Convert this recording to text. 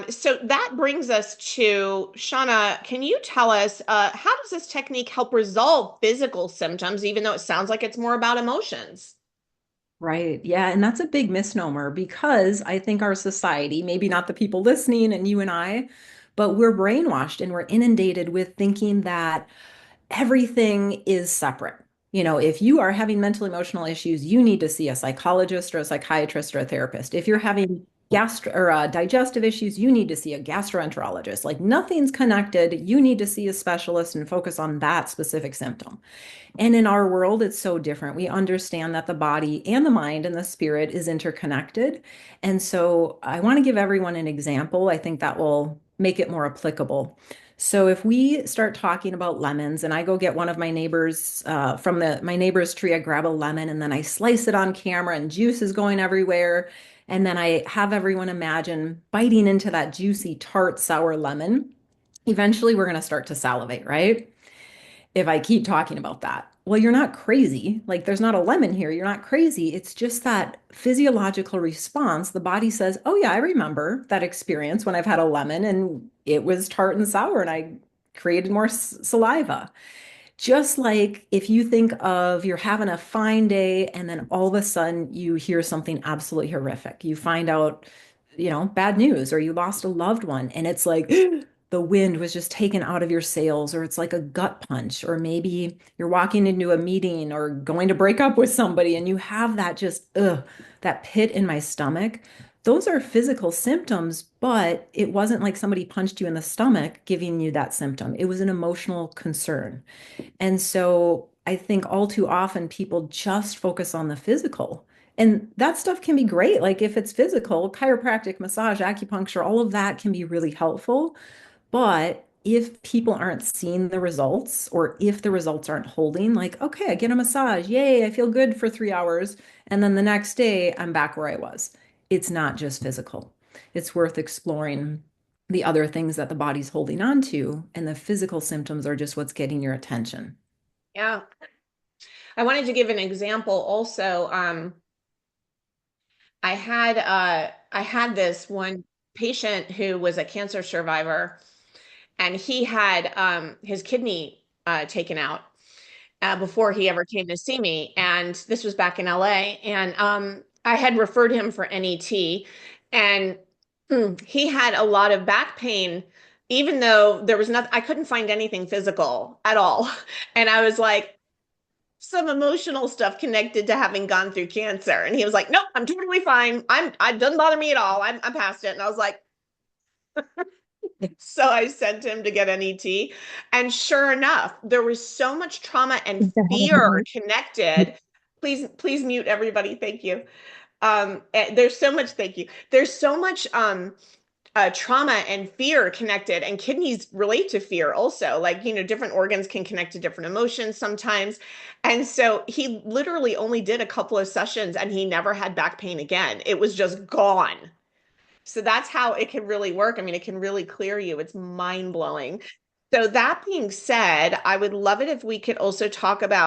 So that brings us to Shawna. Can you tell us how does this technique help resolve physical symptoms, even though it sounds like it's more about emotions? Right. Yeah. And that's a big misnomer because I think our society, maybe not the people listening and you and I, but we're brainwashed and we're inundated with thinking that everything is separate. If you are having mental emotional issues, you need to see a psychologist or a psychiatrist or a therapist. If you're having gastro or digestive issues, you need to see a gastroenterologist. Like nothing's connected. You need to see a specialist and focus on that specific symptom. And in our world, it's so different. We understand that the body and the mind and the spirit is interconnected. And so I want to give everyone an example. I think that will make it more applicable. So if we start talking about lemons, and I go get one of my neighbors from my neighbor's tree, I grab a lemon and then I slice it on camera, and juice is going everywhere. And then I have everyone imagine biting into that juicy, tart, sour lemon. Eventually, we're going to start to salivate, right? If I keep talking about that. Well, you're not crazy. Like, there's not a lemon here. You're not crazy. It's just that physiological response. The body says, oh, yeah, I remember that experience when I've had a lemon and it was tart and sour and I created more saliva. Just like if you think of you're having a fine day and then all of a sudden you hear something absolutely horrific. You find out, bad news, or you lost a loved one, and it's like the wind was just taken out of your sails, or it's like a gut punch, or maybe you're walking into a meeting or going to break up with somebody and you have that just, that pit in my stomach. Those are physical symptoms, but it wasn't like somebody punched you in the stomach giving you that symptom. It was an emotional concern. And so I think all too often people just focus on the physical. And that stuff can be great. Like if it's physical, chiropractic, massage, acupuncture, all of that can be really helpful. But if people aren't seeing the results, or if the results aren't holding, like, okay, I get a massage, yay, I feel good for 3 hours. And then the next day, I'm back where I was. It's not just physical. It's worth exploring the other things that the body's holding on to, and the physical symptoms are just what's getting your attention. Yeah. I wanted to give an example also. I had this one patient who was a cancer survivor, and he had his kidney taken out before he ever came to see me. And this was back in LA. And I had referred him for NET, and he had a lot of back pain, even though there was nothing, I couldn't find anything physical at all. And I was like, some emotional stuff connected to having gone through cancer. And he was like, nope, I'm totally fine. It doesn't bother me at all. I'm past it. And I was like, so I sent him to get an ET. And sure enough, there was so much trauma and fear connected. Please mute everybody. Thank you. There's so much, thank you. There's so much trauma and fear connected, and kidneys relate to fear also. Like, different organs can connect to different emotions sometimes. And so he literally only did a couple of sessions and he never had back pain again. It was just gone. So that's how it can really work. I mean, it can really clear you. It's mind blowing. So that being said, I would love it if we could also talk about